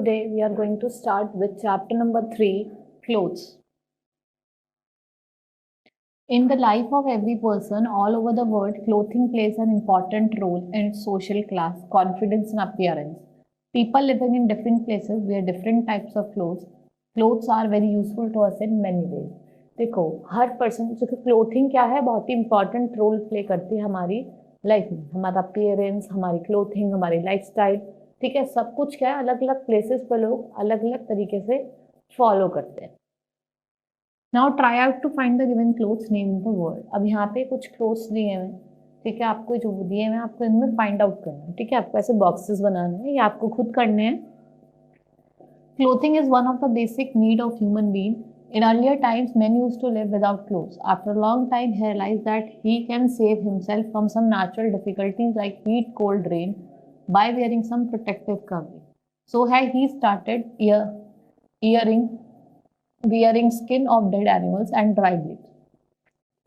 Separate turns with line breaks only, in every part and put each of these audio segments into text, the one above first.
today we are going to start with chapter number 3, clothes. In the life of every person all over the world, clothing plays an important role in social class, confidence and appearance. People living in different places wear different types of clothes. Clothes are very useful to us in many ways. देखो हर person जो clothing क्या है बहुत ही important role play करती है हमारी life में. हमारा अपीयरेंस, हमारी क्लोथिंग, हमारी लाइफस्टाइल, ठीक है, सब कुछ क्या है अलग अलग प्लेसेस पर लोग अलग अलग तरीके से फॉलो करते हैं. Now try out to find the given clothes name in the world. अब यहाँ पे कुछ क्लोथ्स दिए हुए हैं, ठीक है, आपको जो दिए हुए हैं आपको इनमें फाइंड आउट करना है. ठीक है, आपको ऐसे बॉक्सेस बनाने हैं, ये आपको खुद करने हैं. Clothing is one of the basic need of human being. In earlier times, men used to live without clothes. After a long time, he realized that he can save himself from some natural difficulties like heat, cold, rain by wearing some protective covering. So he started wearing skin of dead animals and dry leaves.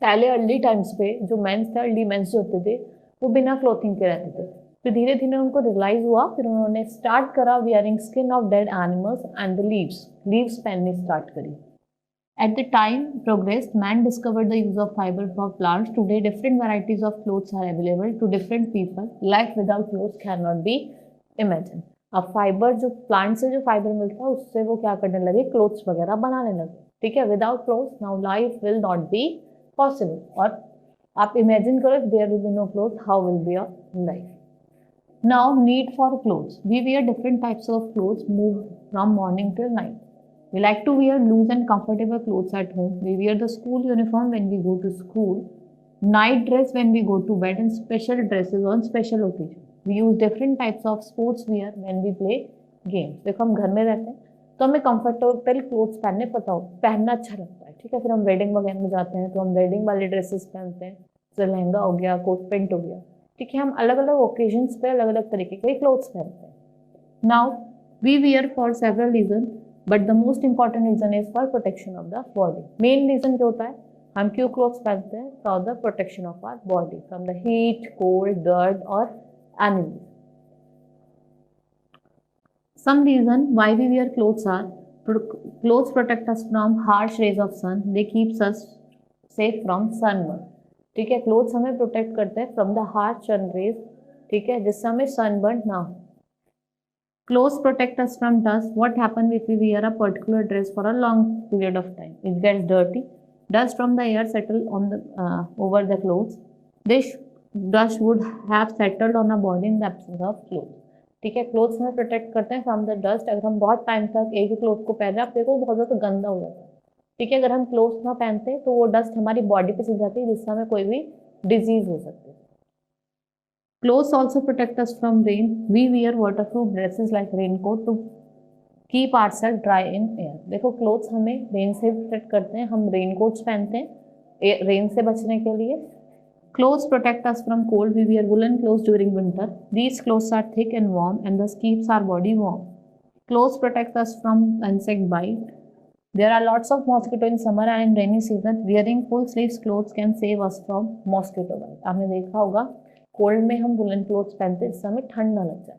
पहले early times पे जो mains थे, early mains जो होते थे वो बिना clothing के रहते थे. फिर धीरे धीरे उनको रियलाइज हुआ, फिर उन्होंने स्टार्ट करा wearing skin of dead animals and the leaves पहननी स्टार्ट करी. At the time progressed, man discovered the use of fiber from plants. Today, different varieties of clothes are available to different people. Life without clothes cannot be imagined. अब fibre जो plant से जो fibre मिलता है उससे वो क्या करने लगे, क्लोथ्स वगैरह बनाने लगे. ठीक है, without clothes now life will not be possible. और आप इमेजिन करो there will be no cloth, how will be your life. Now need for clothes. We wear different types of clothes, move from morning till night. We like to wear loose and comfortable clothes at home. We wear the school uniform when we go to school, night dress when we go to bed, and special dresses on special occasions. We use different types of sports wear when we play games. देखो हम घर में रहते हैं तो हमें comfortable clothes पहनना अच्छा लगता है. ठीक है, फिर हम वेडिंग वगैरह में जाते हैं तो हम वेडिंग वाले ड्रेसेस पहनते हैं, जैसे लहंगा हो गया, कोट पेंट हो गया. ठीक है, हम अलग अलग ओकेजन्स पे अलग अलग तरीके के क्लोथ्स पहनते हैं. Now we wear for several reason, but the most important reason is for protection of the body. Main reason क्या होता है, हम क्यों क्लोथ्स पहनते हैं, for the protection of our body from the heat, cold, dirt और animals. Some reason why we wear clothes are clothes protect us from harsh rays of sun. They keeps us safe from sunburn. ठीक है, clothes हमें protect करते हैं from the harsh sun rays, ठीक है, जिससे हमें सनबर्न ना हो. Clothes protect us from dust. What happens if we wear a particular dress for a long period of time? It gets dirty. Dust from the air settle on the over the clothes. This dust would have settled on a body in the absence of clothes. ठीक है, clothes हमें protect करते हैं from the dust. अगर हम बहुत time तक एक ही क्लोथ को पहन रहे हैं, आप देखो बहुत ज़्यादा गंदा हो जाता है. ठीक है, अगर हम क्लोथ्स ना पहनते तो वो डस्ट हमारी बॉडी पे चल जाती है, जिससे हमें कोई भी डिजीज हो सकती है. Clothes also protect us from rain. We wear waterproof dresses like raincoat to keep ourselves dry in air. देखो क्लोथ्स हमें रेन से प्रोटेक्ट करते हैं, हम रेनकोट्स पहनते हैं रेन से बचने के लिए. Clothes protect us from cold. We wear woolen clothes during winter. These clothes are thick and warm and thus keeps our body warm. Clothes protect us from insect bite. There are lots of mosquito in summer and in rainy season. Wearing full sleeves clothes can save us from mosquito bite. आपने देखा होगा cold में हम woollen clothes पहनते हैं जिससे हमें ठंड ना लग जाए.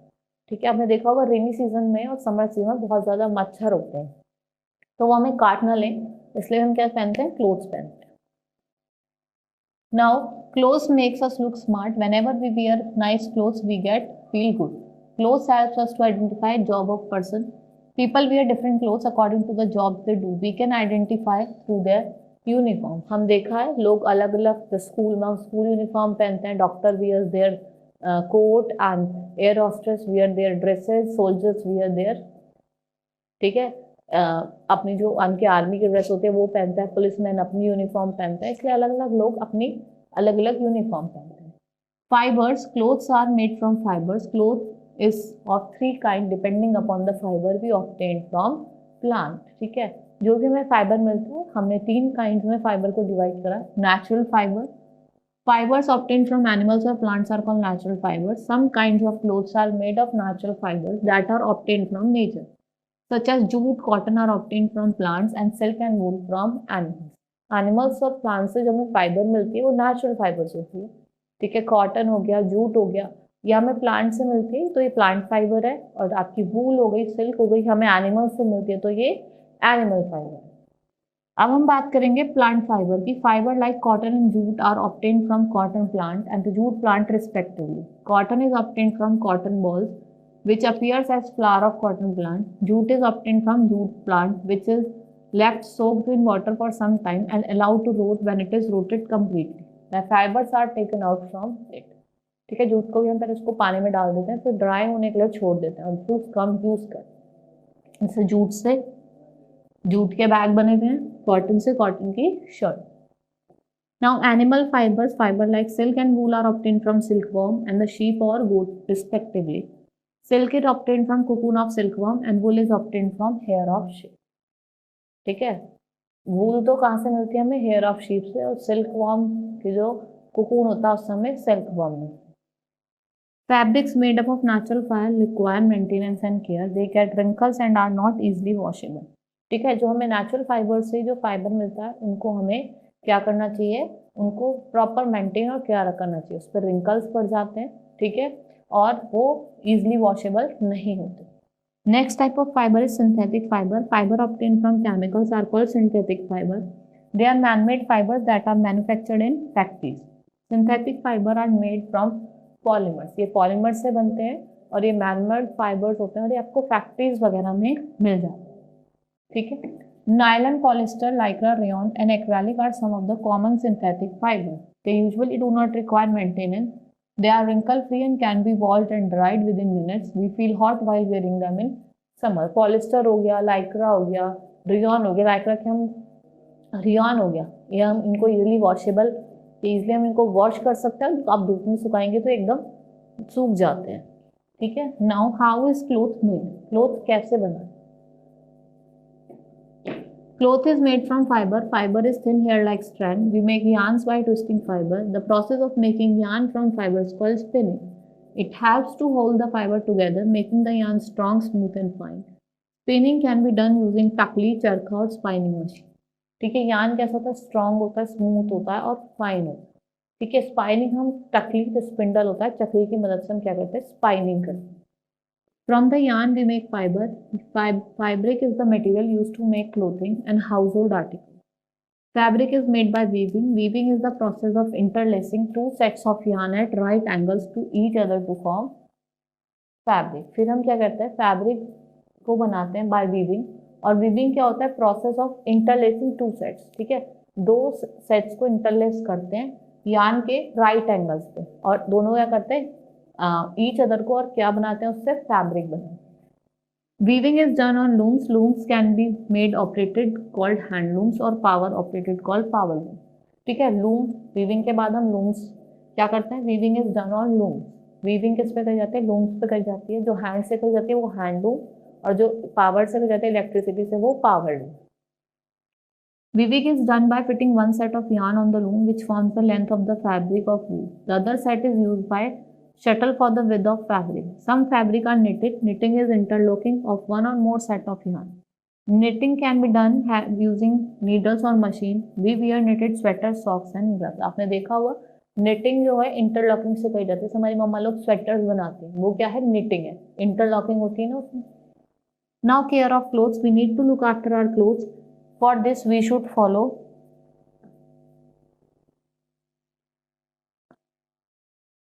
ठीक है, आपने देखा होगा रेनी सीजन में और समर सीजन में बहुत ज़्यादा मच्छर होते हैं तो वो हमें काट ना लें, इसलिए हम क्या पहनते हैं, क्लोथ्स पहनते हैं. Now clothes makes us look smart. Whenever we wear nice clothes we feel good. Clothes helps us to identify job of person. People wear different clothes according to the job they do. We can identify through their uniform. हम देखा है लोग अलग अलग school में school uniform पहनते हैं. Doctor wear their coat and air hostess wear their dresses, soldiers wear their, ठीक है, अपनी जो उनके आर्मी की ड्रेस होती है वो पहनता है. पुलिसमैन अपनी यूनिफॉर्म पहनता है. इसलिए अलग अलग लोग अपनी अलग अलग यूनिफॉर्म पहनते हैं. Fibres. Clothes are made from fibres. Cloth is of 3 kind depending upon the fibre we obtain from plant. ठीक है, जो भी हमें फाइबर मिलता है हमने 3 काइंड में फाइबर को डिवाइड करा. Natural fibre. Fibers obtained from animals or plants are called natural fibers. Some kinds of clothes are made of natural fibers that are obtained from nature, such as jute, cotton are obtained from plants and silk and wool from animals. Animals और plants से जो हमें fibre मिलती है वो natural fibres होती है. ठीक है, कॉटन हो गया, जूट हो गया, ये हमें प्लांट से मिलती है तो ये प्लांट फाइबर है, और आपकी वूल हो गई, सिल्क हो गई, हमें एनिमल से मिलती है तो ये एनिमल फाइबर है। अब हम बात करेंगे प्लांट फाइबर की। Fibre like cotton and jute are obtained from cotton plant and the jute plant respectively. Cotton is obtained from cotton bolls which appears as flower of cotton plant. Jute is obtained from jute plant which is left soaked in water for some time and allowed to rot when it is rotted completely. The fibers are taken out from it. ठीक है, jute को भी हम पहले उसको पानी में डाल देते हैं, फिर ड्राई होने के लिए छोड़ देते हैं और फिर उसका हम यूज करते हैं। जैसे जूट के बैग बने हुए हैं, कॉटन से कॉटन की shirt. Now animal fibers, fiber like silk and wool are obtained from silkworm and the sheep or goat respectively. Silk is obtained from cocoon of silkworm and wool is obtained from hair of sheep. ठीक है, वूल तो कहाँ से मिलती है हमें? Hair of sheep से, और सिल्क वर्म की जो कोकून होता है उससे हमें सिल्क वर्म में। Fabrics made up of natural fibers require maintenance and care. They get wrinkles and are not easily washable. ठीक है, जो हमें नेचुरल फाइबर से जो फाइबर मिलता है उनको हमें क्या करना चाहिए? उनको प्रॉपर मेंटेन और केयर करना चाहिए। उस पर रिंकल्स पड़ जाते हैं, ठीक है, और वो इजीली वॉशेबल नहीं होते। Next type of fibre is synthetic fibre. Fibre obtained from chemicals are called synthetic fiber. They are man-made fibers that are manufactured in factories. Synthetic fiber are made from polymers. ये polymers से बनते हैं और ये man-made fibers होते हैं और ये आपको फैक्ट्रीज वगैरह में मिल जाते हैं, ठीक है। Nylon, polyester, lycra, rayon and acrylic are some of the common synthetic fibers. They usually do not require maintenance. They are wrinkle-free and can be washed and dried within minutes. We feel hot while wearing them in summer. Polyester हो गया, lycra हो गया, rayon हो गया, lycra के हम rayon हो गया, ये हम इनको इजीली वॉशेबल, इजीली हम इनको वॉश कर सकते हैं। आप धूप में सुखाएंगे तो एकदम सूख जाते हैं, ठीक है। Now how is cloth made? Cloth कैसे बना? Cloth is made from fiber. Fiber is thin hair-like strand. We make yarns by twisting fiber. The process of making yarn from fiber is called spinning. It helps to hold the fiber together, making the yarn strong, smooth and fine. Spinning can be done using takli, charkha और spinning machine. ठीक है, yarn कैसा होता है? Strong होता है, smooth होता है और फाइन होता है, ठीक है। स्पाइनिंग हम टकली, जो स्पिंडल होता है, चकली की मदद से हम क्या करते हैं? स्पाइनिंग करते हैं। From the yarn we make fiber. Fabric is the material used to make clothing and household articles. Fabric is made by weaving. Weaving is the process of interlacing two sets of yarn at right angles to each other to form fabric. फिर हम क्या करते हैं? Fabric को बनाते हैं by weaving. और weaving क्या होता है? Process of interlacing two sets, ठीक है, दो सेट्स को इंटरलेस करते हैं यार्न के राइट एंगल्स पे, और दोनों क्या करते हैं? ईच अदर को, और क्या बनाते हैं? उससे फैब्रिक बनाते हैं। Weaving is done on looms. Looms can be made operated called handlooms और power operated called power loom, ठीक है। लूम वीविंग के बाद हम लूम्स क्या करते हैं? Weaving is done on looms. Weaving किस पे करी जाती है? लूम्स पे करी जाती है। जो हैंड से करी जाती है वो हैंडलूम, और जो पावर से करी जाती है इलेक्ट्रिसिटी से वो power loom. Weaving is done by fitting one set of yarn on the loom which forms the length of the fabric of wool. The other set is used by shuttle for the width of fabric. Some fabric are knitted. Knitting is interlocking of one or more set of yarn. Knitting can be done using needles or machine. We wear knitted sweaters, socks and gloves. आपने देखा होगा knitting जो है interlocking से कही जाती है। हमारी मम्मा लोग स्वेटर्स बनाते हैं, वो क्या है? knitting है, interlocking होती है ना उसमें। Now care of clothes. We need to look after our clothes. For this we should follow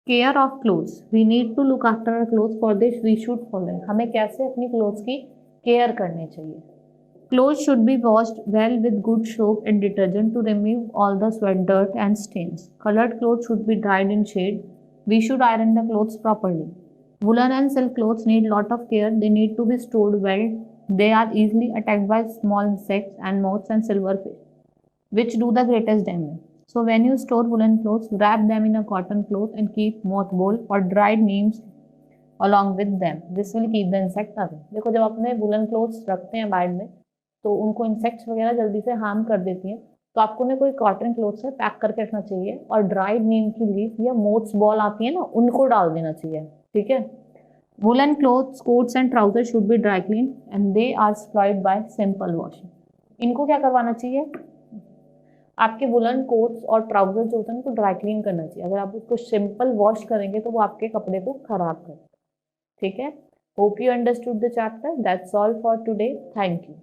care of clothes. We need to look after our clothes. For this we should follow. हमें कैसे अपनी clothes की care करनी चाहिए? Clothes should be washed well with good soap and detergent to remove all the sweat, dirt and stains. Colored clothes should be dried in shade. We should iron the clothes properly. Woolen and silk clothes need lot of care. They need to be stored well. They are easily attacked by small insects and moths and silverfish, which do the greatest damage. So when you store woolen clothes, wrap them in a cotton cloth and keep mothball or dried neems along with them. This will keep the insect away. देखो, जब अपने woollen clothes रखते हैं wide में तो उनको insects वगैरह जल्दी से हार्म कर देती हैं, तो आपको ने कोई कॉटन क्लोथ से पैक करके रखना चाहिए, और ड्राइड नीम की लीफ या मोथ्स बॉल आती है ना, उनको डाल देना चाहिए, ठीक है। Woolen clothes, coats and trousers should be dry cleaned and they are supplied by simple washing. इनको क्या करवाना चाहिए? आपके वुलन कोट्स और ट्राउजर जो होते हैं उनको ड्राई क्लीन करना चाहिए। अगर आप उसको सिंपल वॉश करेंगे तो वो आपके कपड़े को खराब कर, ठीक है। Hope you understood the chapter. That's all for today. Thank you.